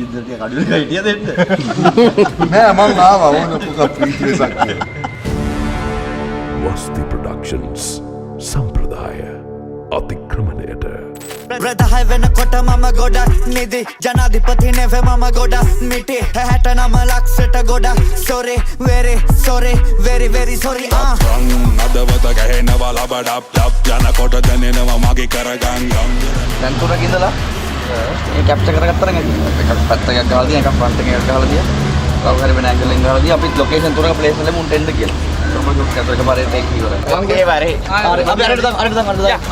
ඉතින් කඩුවේ හිටිය දෙන්න. නෑ මං ආවා ඕන පුක ප්‍රීතියසක් කියලා. Wasti Productions සම්ප්‍රදාය අතික්‍රමණයට ප්‍රදාය වෙනකොට මම ගොඩක් නිදි ජනාධිපති නෙවෙයි මම ගොඩක් මිටි 69 ලක්ෂයට ගොඩක් sorry very sorry very very sorry අදවත ගහනවා ලබඩප් ඩප් යනකොට දැනෙනවා මගේ කරගංගම් දැන් තුනක ඉඳලා මේ කැප්චර් කරගත්තා නම් එකක් පැත්තක ගහලා දියා එකක් ෆ්‍රන්ට් එකක් ගහලා දියා කවුරු හරි වෙන ඇන්ගල් එකෙන් ගහලා දියා අපි ලොකේෂන් තුනක ප්ලේස් වල මුන්ට එන්න කියලා කොහොමද කැප්චර් එකපාරේ ටේක් ඉවරයි මම ගේ වරේ අපි අරට දාන්න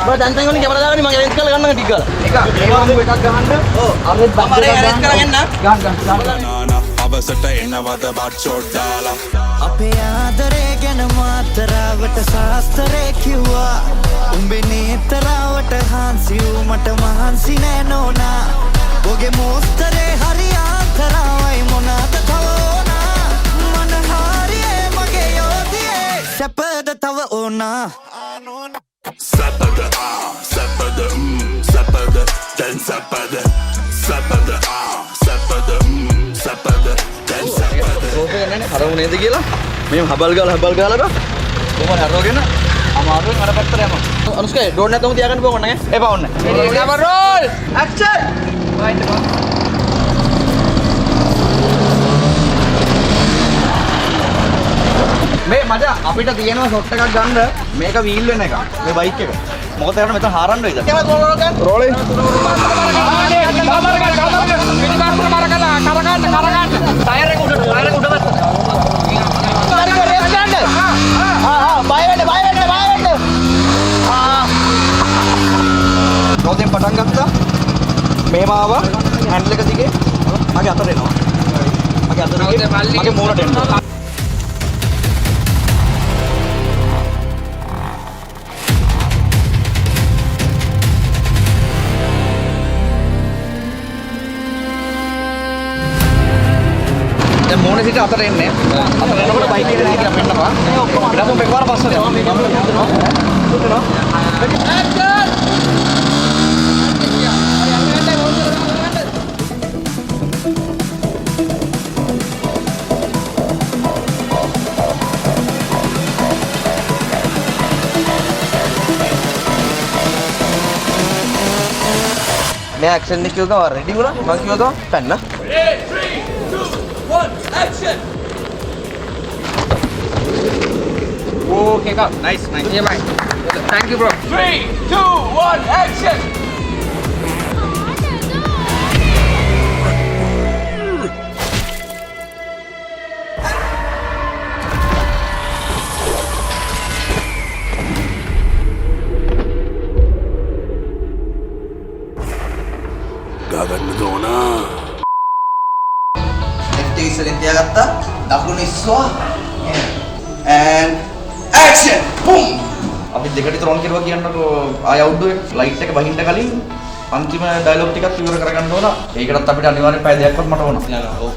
බා දැන් තන් වලින් කැමරා දාගන්න මම අරේන්ජ් කරලා ගන්නවා ටික ගාලා එක මේ වගේ එකක් ගහන්න ඔව් අරේන්ජ් කරගෙන ගන්න අවසට එනවද බට් ෂොට් දාලා අපේ ආදරේ ගැන මාතරවට සාස්තරේ කිව්වා උඹේ නේතරවට හාන්සි මට මහන්සි නෑ නෝනා ඔගේ මෝස්තරේ හරි ආතරවයි මොනද තවෝනා මන හරියේ මගේ යෝධියේ සැපද තව ඕනා සැපද සැපද සැපද දැන් සැපද සැපද සැපද සැපද දැන් සැපද සෝෆේ යන්නේ හරවු නේද කියලා මේ හබල් ගාලා බා කොහොමද හරවගෙන අමාරුවෙන් අර පැත්තට යනවා අනුස්කේ ඩෝන් නැතම තියාගන්න බෑ ඕනේ එපා ඕනේ කැමරා රෝල් ඇක්ෂන් වයින්ඩ් බා මේ මචං අපිට තියෙනවා ෂොට් එකක් ගන්න මේක වීල් වෙන එක මේ බයික් එක මොකද කරන්නේ මෙතන හාරන්න වෙයිද රෝලින් ටයර් එක උඩට රෝදෙන් පටන් ගත්තා මේම ආවා හැන්ඩල් එක දිගේ මගේ අතට එනවා මගේ අතට මගේ මූණට එනවා දැන් මොනේ සිට අතට එන්නේ අතට එනකොට බයික් එක නෑ කියලා පෙන්නනවා මේ ඔක්කොම අපිට එකපාර පස්සට යනවා මම දුන්නා मैं एक्शन नहीं क्यों था रेडी बोला मैं क्यों था पहनना 1 action okay go nice yeah bye thank you bro 3 2 1 action ගගන්න දෝනා ඉස්සරින් තියාගත්තා දකුණු ඉස්වා and action boom අපි දෙකට ත්‍රෝන් කෙරුවා කියන්නකෝ ආය අවුට්ඩෝ එක ෆ්ලයිට් එක බහින්න කලින් අන්තිම ඩයලොග් ටිකක් ඉවර කරගන්න ඕන ඒකටත් අපිට අනිවාර්යෙන් පැය දෙකක්වත් මට ඕන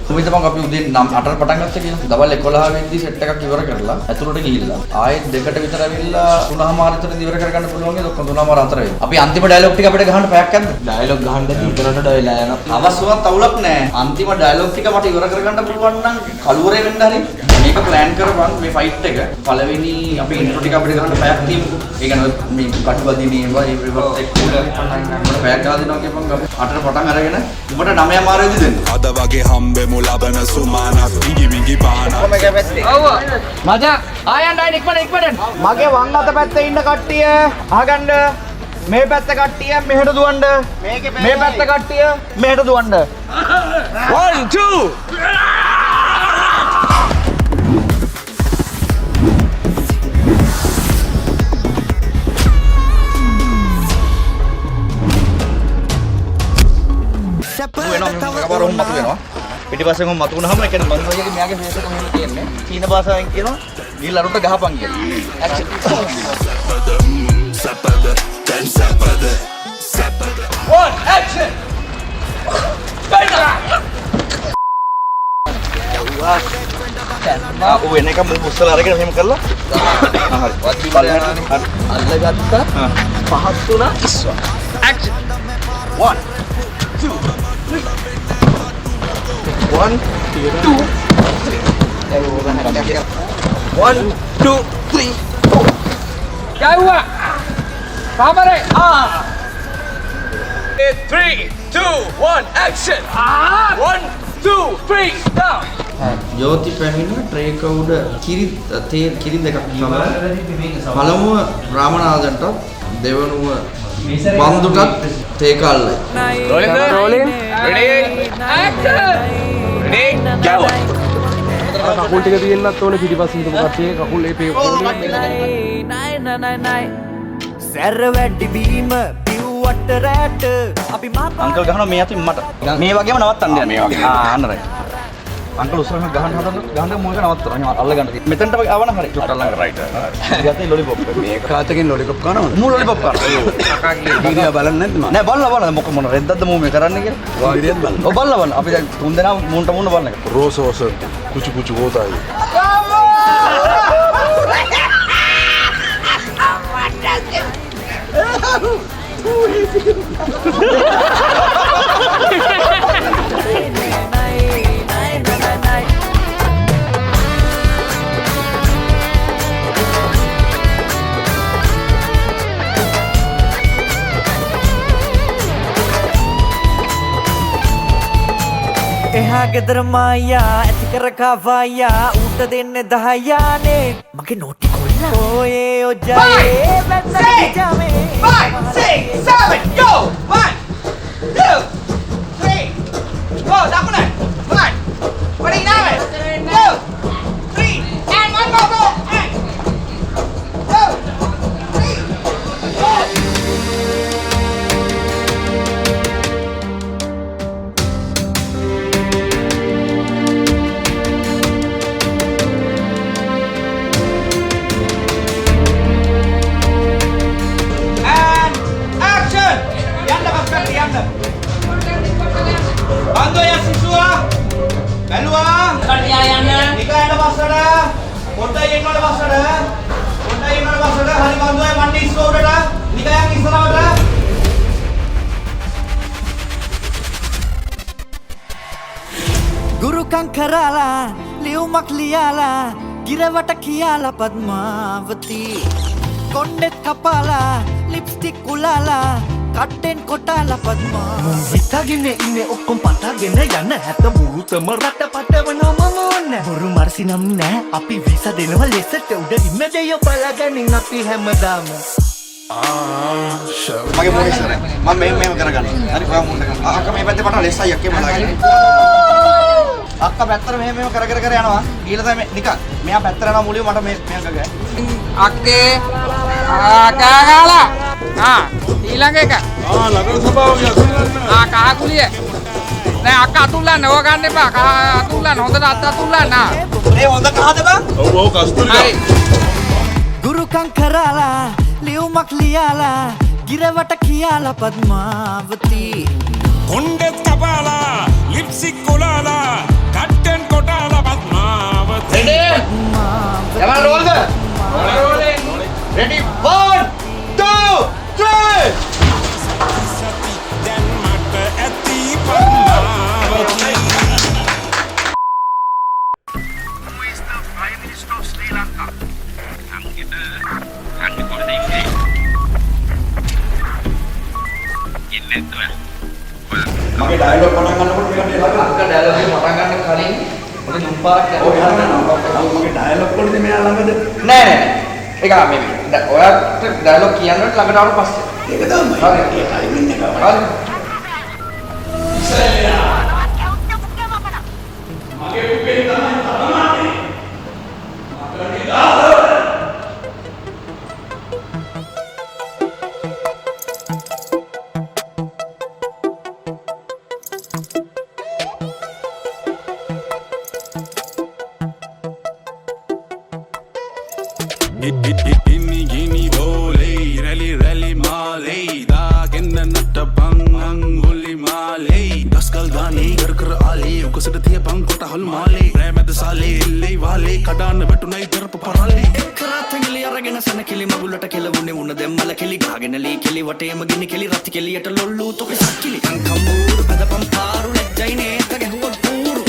කොහොමද මම අපි උදේ 8ට පටන් ගත්තා කියලා දවල් 11 වෙනිදි සෙට් එකක් ඉවර කරලා ඇතුළට ගිහිල්ලා ආයෙත් දෙකට විතර ඇවිල්ලා 3:00 විතර ඉවර කරගන්න පුළුවන් නේද ඔක්කොම 3:00 4 වෙයි අපි අන්තිම ඩයලොග් ටික අපිට ගහන්න පැයක් යන්න ඩයලොග් ගහන්න ඉතරට ඩයලා යනවා අවශ්‍යවත් අවුලක් නැහැ අන්තිම ඩයලොග් ටික මට ඉවර කරගන්න පුළුවන් නම් කලුවරේ වෙන්න හරි මේක ප්ලෑන් කරපන් මේ ෆයිට් එක පළවෙනි අපි ඉන්ට්‍රෝ ටික අපිට ගන්න පැයක් තියමුකෝ ඒ කියන්නේ මේ කටුබදිනේ ඒවා ඒ රිවර්ස් එක පැයක් ගාලා දෙනවා කියපන් අපි 8ට පටන් අරගෙන උඹට 9 මාරෙදි දෙන්න අද වගේ හම්බෙමු ලබන සුමානක් ඉඟි මිඟි පානක් ඔව් මචං ආයන් ඉක්මනට මගේ වම් අත පැත්තේ ඉන්න කට්ටිය අහගන්න මේ පැත්ත කට්ටිය මෙහෙට දුවන්න මේ පැත්ත කට්ටිය මෙහෙට දුවන්න 1 2 කවරොම් මතු වෙනවා පිටිපස්සෙන් කොහොම මතු වුණාම ඒ කියන්නේ මම ඔයගේ මෙයාගේ ෆේස් එක මෙහෙම තියෙන්නේ චීන භාෂාවෙන් කියනවා ගිහලා අරුට ගහපන් කියලා ඇක්ෂන් සැපද දැන් සැපද සැපද 1 action ඔය එන එක මම උස්සලා අරගෙන මෙහෙම කරලා හරි අල්ලගත්තා පහත් තුන ඉස්වා ඇක්ෂන් 1 2 3 1 2 1 2 3 क्या हुआ कहाँ पर है 3 2 1 एक्शन 1 2 3 down ජෝති පැමිණ ට්‍රේක උඩ කිරි දෙකක් සමර පළමුව රාමනාදන්ට දෙවනුව බන්දුටත් තේකල්ලයි rolling ready action ready go කකුල් ටික තියෙන්නත් ඕනේ පිටිපස්සෙන් තුමු කට්ටිය කකුල් ඒ පේ සැර වැඩි වීම පිව්වට රැට අපි අංකල් ගහනවා මේ අතින් මට මේ වගේම නවත්තන්න යන්න මේ වගේ අන්න රයි අංකල් උස්සරම ගහන්න ගහන්න මොකද නවත්තනවා එහෙනම් අල්ල ගන්න තියෙන්නේ මෙතනට ආවන හරි චුට්ටක් ළඟ රයිට් ඉතින් ලොලිපොප් මේක කාතකින් ලොලිපොප් කනවා මූ ලොලිපොප් කරනවා වීඩියෝ බලන්නේ නැද්ද මම නෑ බලලා මොක මොන රෙද්දක්ද මූ මේ කරන්නේ කියලා වීඩියෝත් බලන්න ඔව් බලන්න අපි දැන් තුන් දෙනා මූන්ට මූණ බලන එක रोज रोज कुछ कुछ होता है එහා ගෙදර මායා ඇති කර කවායා ඌට දෙන්නේ 10නේ මගේ නෝටි කොල්ලා ඔයේ ඔජායේ වැන්නට ජාමේ 5 6 7 go 1 2 3 go දකුණ 1 ready now 2 3 and 1 more go 2 3 go Bantu ya siswa. Belua. Kerjanya. Nika ada pasada. Kota yang ada pasada. Kota yang ada pasada. Hari bantu ya mandi siswa udah. Nika yang islam ada. ගුරුකං කරාලා ලියුමක් ලියාලා ගිරවට කියාලා පద్මාවති කොණ්ඩෙත් කපාලා lipstick උලාලා කට්ටෙන් කොටාලා පද්මා විතගෙන ඉන්නේ ඔක්කොම පටගෙන යන හැත මුරුතම රට පටවනවා මම ඕන බොරු මර්සි නම් නෑ අපි වීසා දෙනවා ලෙසට උඩ ඉන්න දෙය බලගනින් අපි හැමදාම මගේ මොකද ඉස්සරහ මම මේව කරගන්න හරි ඔයා මුන්න කරන්න අක්කා මේ පැත්තේ පටන් ලෙස්සයි අක්කේ බලාගෙන අක්කා පැත්තට මෙහෙම කර යනවා ඊළඟ තමයි නිකන් මෙයා පැත්තට යනවා මුලින්ම මට මේ කරගන්න අක්කේ කාගාලා ඊළඟ එක लगन सभा කහ කුලිය නෑ අක්කා අතුල්ලන්න ඕක ගන්න එපා කහ අතුල්ලන්න හොඳට අත් අතුල්ලන්න මේ හොඳ කහද බං वो कस्तूरी හරි ගුරුකං කරාලා ලියුමක් ලියාලා ගිරවට කියාලා පద్මාවති කොණ්ඩෙත් කපාලා ලිප්ස්ටික් කොලාලා කට්ටෙන් කොටාලා පద్මාවති ready යමන් roll the rolling ready 1 2 3 දැන් මට ඇති පద్මාවති මගේ ඩයලොග් පටන් ගන්නකොට මේකට අක්කා ඩයලොග් එක පටන් ගන්න කලින් මොකද දුම් පාරක් යනවා මගේ ඩයලොග් වලදී මෙයා ළඟද නෑ ඒක මේ ඔයාට ඩයලොග් කියන්නට ළඟට ආවට පස්සේ ඒක තමයි හරි ඒ ටයිමින් එක හරි මගේ පුකේ තමයි තරමානේ මගේ දාලා Inni gini bole rally rally male da kenna natta bang anguli male daskal gane gar kar ale ukasada tiya bang kota hol male premad sale ille wale kadan vetunai terp parale කරාතංගලි අරගෙන සන කිලි මගුලට කෙලවුනේ උන දෙම්මල කෙලි ගාගෙන ලී කෙලි වටේම ගිනි කෙලි රත් කෙලියට ලොල්ලු තොපි සක්කිලි කංකම් මූරු පදපම් පාරු නැජ්ජයිනේ තගේ හුව පූරු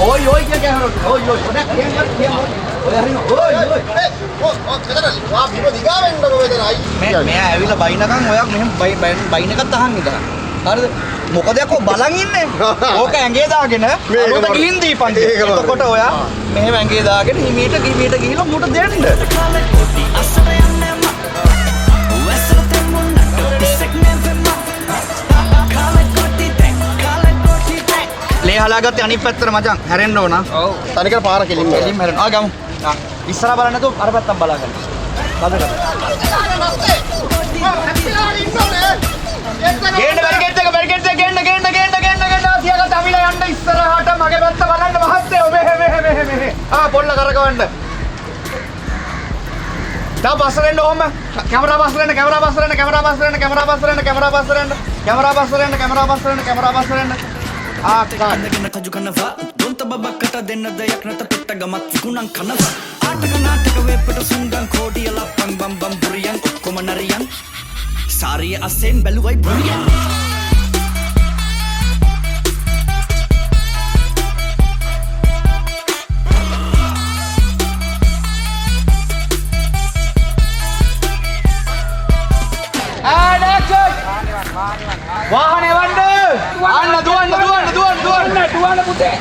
ඔයි ඔයි කිය ගහනකොට. ඔයි ඔයි. ඔය කියන්න. ඔය හරින. ඔයි ඔයි. මෙයා ඇවිල්ලා බයිනකම් ඔයක් මෙහෙම බයින එකත් අහන් ඉඳලා. හරිද? මොකද යකෝ බලන් ඉන්නේ. ඕක ඇඟේ දාගෙන අරොත ගිහින් දීපන්. එතකොට ඔයා මෙහෙම ඇඟේ දාගෙන හිමීට ගිහිල්ලා මුට දෙන්න. ලේ හලාගත්තේ අනිත් පැත්තට මචං හැරෙන්න ඕන. ඔව්. තනිකර පාර කෙලින්ම. කෙලින්ම හැරෙන්න. ආ ගමු. ඉස්සරහ බලන්න නැතුව අර පැත්තෙන් බලාගන්න. ගේන්න බැරිකෙට් එක ගේන්න තියාගත්ත අවිලා යන්න ඉස්සරහට මගේ පැත්ත බලන්න මහත්තයෝ මෙහෙ ආ පොල්ල කරකවන්න තා බස්සරෙන්න ඕම කැමරා බස්සරෙන්න ආ කාන්න කජු කනවා දොන්ත බබක්කට දෙන්නද යක්නත පිට ගමත් විකුණන් කනවා ආටක නාටක වෙපට සුන්දන් කෝටිය ලප්පන් බම් බම් බුරියන් ඔක්කොම නරියන් සාරිය අසෙන් බැලුවයි බුරියන් වාහනේ වන්න අන්න දුවන්න පුතේ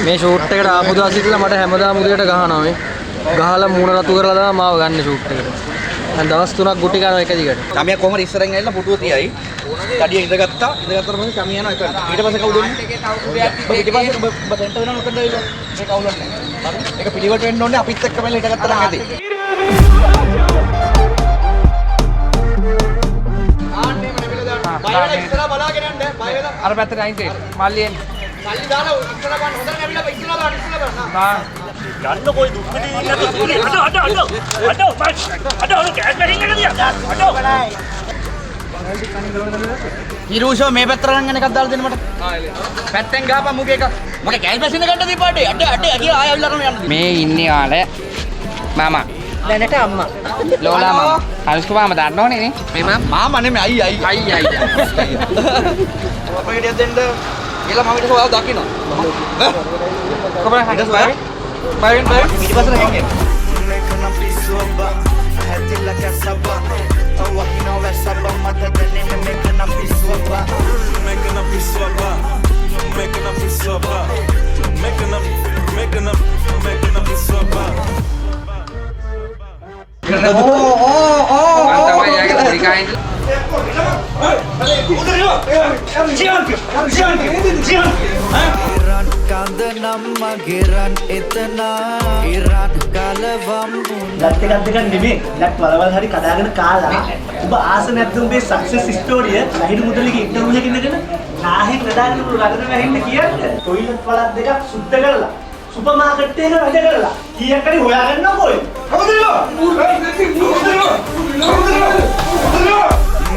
මේ ෂූට් එකට ආපු දවස් ඉඳලා මට හැමදාම උදේට ගහනවා මේ. ගහලා මූණ රතු කරලා තමයි මාව ගන්න ෂූට් එකට. දැන් දවස් 3ක් ගුටි කනවා එක දිගට. කමියා කොහමද ඉස්සරෙන් ඇවිල්ලා පුටුව තියයි. කඩිය ඉඳගත්තා. ඉඳගත්තට පස්සේ කමියා යනවා එතන. ඊට පස්සේ කවුද එන්නේ? ඊට පස්සේ ඔබ සෙන්ටර් වෙනවා මොකද වෙන්නේ? මේ කවුලක් නැහැ. හරි. ඒක පිළිවෙලට වෙන්න ඕනේ අපිත් එක්ක මෙල්ල හිටගත්තා නම් ඇති. ආන්නේ මම මෙල්ල දාන්න. බය වෙලා ඉස්සරහ බලාගෙන යන්න. බය වෙලා. අර පැත්තට අයින් දෙන්න. මල්ලි එන්න. මල්ලි දාලා ඉස්සරහ බලන්න. හොඳට නැවිලා ඉස්සරහ බලන්න. ගන්න කොයි දුක් විඳින්න නැති අඩ කෑස් මැෂින් එක දිහා හිරුෂෝ මේ පැත්තට ගන්න එකක් දාලා දෙන්න මට. පැත්තෙන් ගහපන් මුගේ එක. මගේ කෑල් මැෂින් එක ගන්න දීපාඩේ. අඩ කියලා ආයෙ අවිල්ලා යන්න. මේ ඉන්නේ ආලේ මාමා. දැනට අම්මා. ලෝලා මාමා. අනුස්ක මාමා දන්නවනේ නේ. මේ මාමා නෙමෙයි අයියා. අපේ ගෙඩියක් දෙන්න. කියලා මම ඊට ඔයාව දකින්න. කොහොමද ඊට ඔයා? බයින් ඊට පස්සේ හැංගෙන්න. මේකනම් පිස්සුවබ්බා හැතිලා කැසබ්බා වහිනව වැස්සබ්බා මට දැනෙන්නේ මේකනම් පිස්සුවබ්බා තමයි යාගේ පොඩි කායින් ඉරන් කඳ නම් මගෙරන් එතන ඉරන් කලවම් ලත් එකක් දෙකක් නෙමෙයි. ලක් වලවල් හරි කඩාගෙන කාලා. ඔබ ආස නැද්ද උඹේ සක්සස් ස්ටෝරිය ලහිරු මුදලිගේ ඉන්ටර්වියු එකකින් ඉඳගෙන නාහෙන් නදාගෙන රටට වැහෙන්න කියන්නේ. ටොයිලට් වලක් දෙකක් සුද්ධ කරලා සුපර් මාකට් එකක වැඩ කරලා කීයක් හරි හොයාගන්නකො ඔය.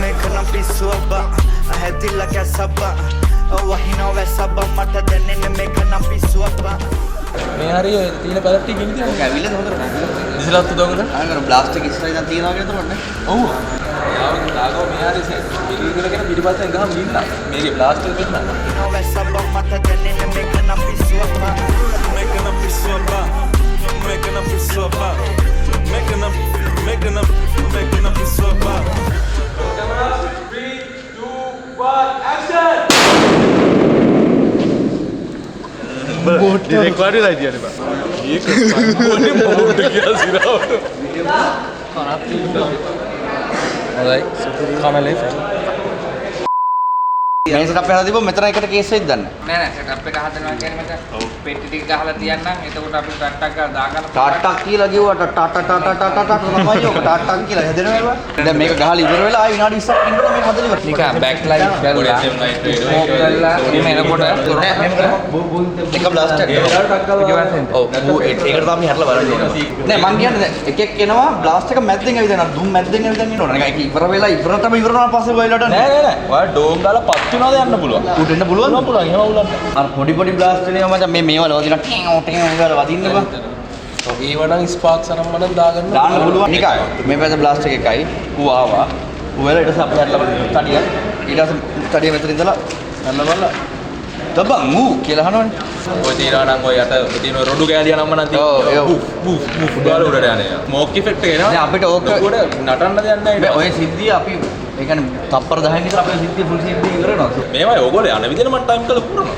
මේකනම් පිස්සුවබ්බා හැතිලා කැසබ්බා වහිනව වැස්සබ්බා මට දැනෙන්නේ මේකනම් පිස්සුවබ්බා මේ හරිය තියෙන බැලට් ටික ඉන්නේ. ඔක ඇවිල්ලාද හොඳට? ඉස්සරහට උදව් කරලා. අර බ්ලාස්ට් එක ඉස්සරහින් දැන් තියනවා කියලා තමයි. ඔව්. යාළුවෝ මේ හරිය පිළිවිලගෙන පිටිපස්සෙන් ගහම ගින්නා. මේකේ බ්ලාස්ට් එක දෙන්න. වහිනව වැස්සබ්බා මට දැනෙන්නේ මේකනම් පිස්සුවබ්බා ඩිරෙක්ට් වාඩිලා හිටියනේ බා. ඒක මොනේ බෝඩ් කියලා සිරාවට. හොඳයි. කම ලෙෆ්ට්. මේ සෙටප් එක හදලා තිබ්බොත් මෙතන එකට කේස් වෙයිද දන්නේ නෑ සෙටප් එක හදනවා කියන්නේ මචං පෙට්ටි ටික ගහලා තියන්නම් එතකොට අපි ටට්ටක් ගාලා දාගන්න ටාටක් කියලා කිව්වට ටට තමයි ඔක ටටක් කියලා හැදෙනවා. දැන් මේක ගහලා ඉවර වෙලා ආයි විනාඩි 20ක් ඉන්නකොට මේක හදලා ඉවර. නිකන් බෑක් ලයිට් කරලා ස්මෝක් කරලා එන්න එනකොට එක බ්ලාස්ට් එකක් ඔව් ඒකට තමයි හැරලා බලන්න ඕනේ. නෑ මං කියන්නේ දැන් එක එක එනවා බ්ලාස්ට් එක මැද්දෙන් ඇවිදලා දුම් මැද්දෙන් ඇවිදලා ඉන්න ඕනේ. ඒක ඉවර වෙලා ඉවරටම ඉවර වුණාට පස්සේ ඔයලාට නෑ ඔයා ඩෝම් දාලා පත් වෙනවද යන්න පුළුවන් උඩ එන්න පුළුවන් එහෙම අවුලක් අර පොඩි බ්ලාස්ට් වෙනවා මචං මේ මේවල වදිනා ටින් වල වදින්න බා. ඒ වඩා ස්පාක්ස් අරම්මනම් දාගන්න දාන්න පුළුවන් නිකයි. මේ පැත්ත බ්ලාස්ට් එක එකයි. ඌ ආවා. ඌ වෙලා ඊට පස්සේ අපිට හරලා තඩිය. ඊට පස්සේ තඩිය මෙතන ඉඳලා යන්න බලලා තබන් මූ කියලා අහනවනේ. ඔය තියනවා නම් ඔය යට තියෙන රොඩු කෑලිය නම්ම නම් ඔව්, ඔව්. ෆුට්බෝල් උඩට යන්නේ. ස්මෝක් ඉෆෙක්ට් එක එනවා. දැන් අපිට ඕක උඩ නටන්න දෙයක් නැහැ. ඔය සිද්ධිය අපි ඒ කියන්නේ තප්පර 10න් විතර අපේ සිද්ධිය ෆුල් සිද්ධිය ඉවර වෙනවා. මේවා ඕගොල්ලෝ යන විදිහට මම ටයිම් කරලා පුරනවා.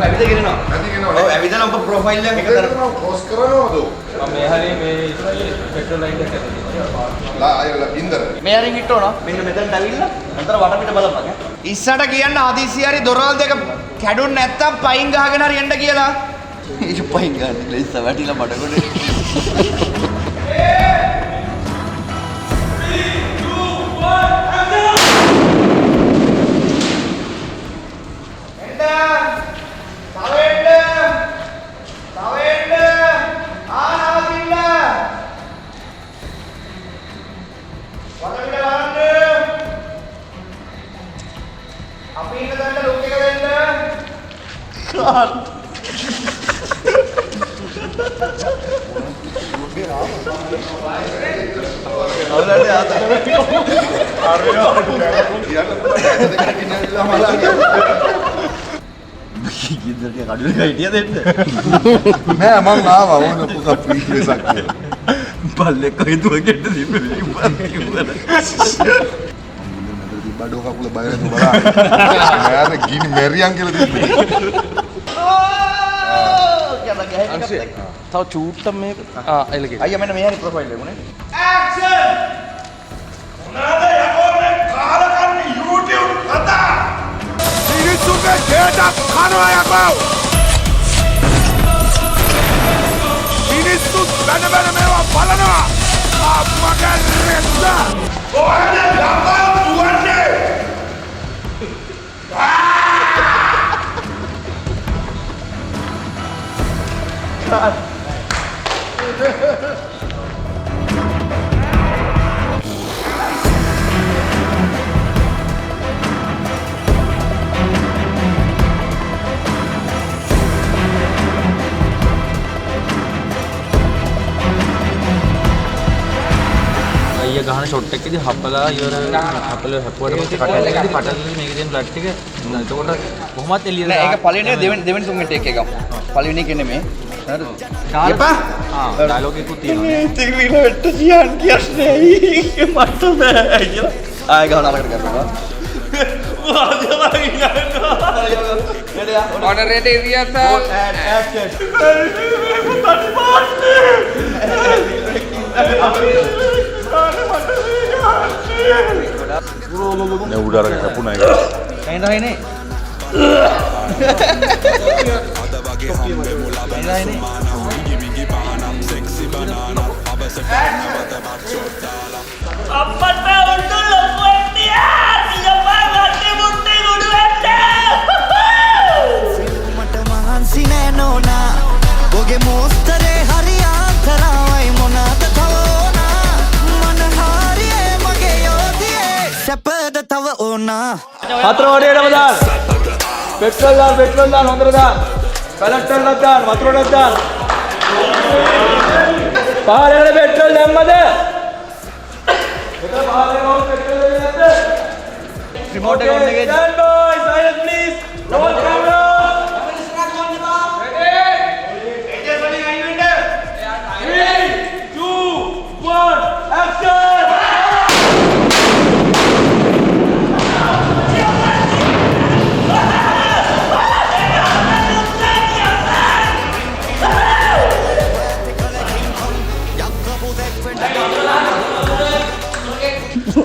ඇවිදගෙනවා. ඔව් ඇවිදලා ඔබ ප්‍රොෆයිල් එක එකතර පෝස්ට් කරනවද? මම මේ හරිය මේ ඉස්සරහේ පෙට්‍රල් ලයින් එක ඇතුළේ. ලා අයලා ඉන්දර. මේ හරින් හිටවනවා. මෙන්න මෙතනට ඇවිල්ලා අතර වටපිට බලපන්. ඉස්සට කියන්න හදිසි හරි දොරවල් දෙක කැඩුන් නැත්තම් පයින් ගහගෙන හරි එන්න කියලා. ඊට පයින් ගන්න ඉස්ස වැටිලා මඩකොඩේ. ගින්දරට කඩුවේ හිටියද එන්න? නෑ මං ආවා ඕන පුතා ප්‍රීතියසක් කියලා. බල්ලෙක් කයිතුව ගෙට තිබ්බේ ඉබ්බන් කිව්වද? බඩෝ කකුල බය වෙන බලන්න. නෑර ගිනි මෙරියන් කියලා තිබ්බේ. තව චූට්ට මේක එලගේ. අයියා මෙන්න මේ හරි ප්‍රොෆයිල් එක උනේ. ඇක්ෂන්! මොනවාද යකෝ මේ කාලකන්ණි YouTube කතා? මිනිස්සුන්ගේ දෙයක් කනවා යකෝ. මිනිස්සු බැන මේවා බලනවා. අප්පගේ රෙද්ද. ඔයද ළමා දුවන්නේ! අයියා ගහන ෂොට් එකේදී හපලා ඉවර හපල හැපුවට පස්සේ කටල් එකේදී කටල් මේකේ තියෙන බ්ලඩ් ටික එතකොට කොහොමත් එළියට නෑ ඒක පළවෙනි දෙවෙනි තුන්වෙනි ටේක් එකක්. පළවෙනි එකේ නෙමෙයි. හරිද? එපා. ඩයලොග් එකකුත් තියෙනවා. තිරිල වෙට්ට සියන් කියන්නේ මට බෑ කියලා. ආයෙ ගහන අලකට කරනවා. Honorary rehearsal. නේ උඩ අරගෙන කපුණා ඒක. කයින් රහිනේ. අප්පට උඩු ලොකුවැට්ටියා තියපා ගත්තේ මුට්ටේ උඩු වැට්ටා මට මහන්සි නෑ නෝනා ඔගේ මෝස්තරේ හරි ආන්තරාවයි මොනාද තවෝනා මන හරියේ මගේ යෝධියේ සැපද තව ඕනා හතර වඩේටම දාන්න. පෙට්‍රල් දාන්න හොඳට දාන්න. කලෙක්ටර්ලක් දාන්න, වතුරටත් දාන්න. පාරේ පෙට්‍රල් දැම්මද? මෙතන පාරේ වොන් පෙට්‍රල් දෙන්නේ නැද්ද? රිමෝට් එක ඔන් එකේ. Stand by, silence please. Roll camera.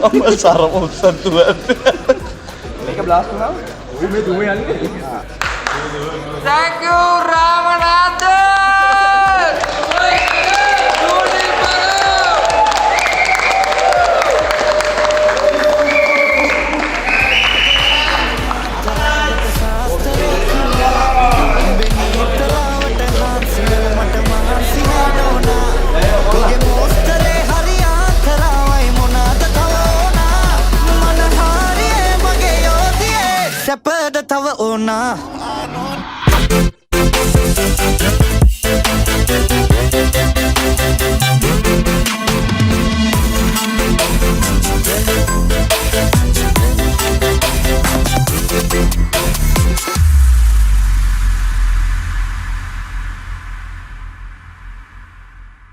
අම්මා සරම උස්සන්තුවත්. මේක බ්ලාස්ට් වුණා. ඔය මේ දුමේ යන්නේ. Thank you, Ramanathan. සැපද තව ඕනා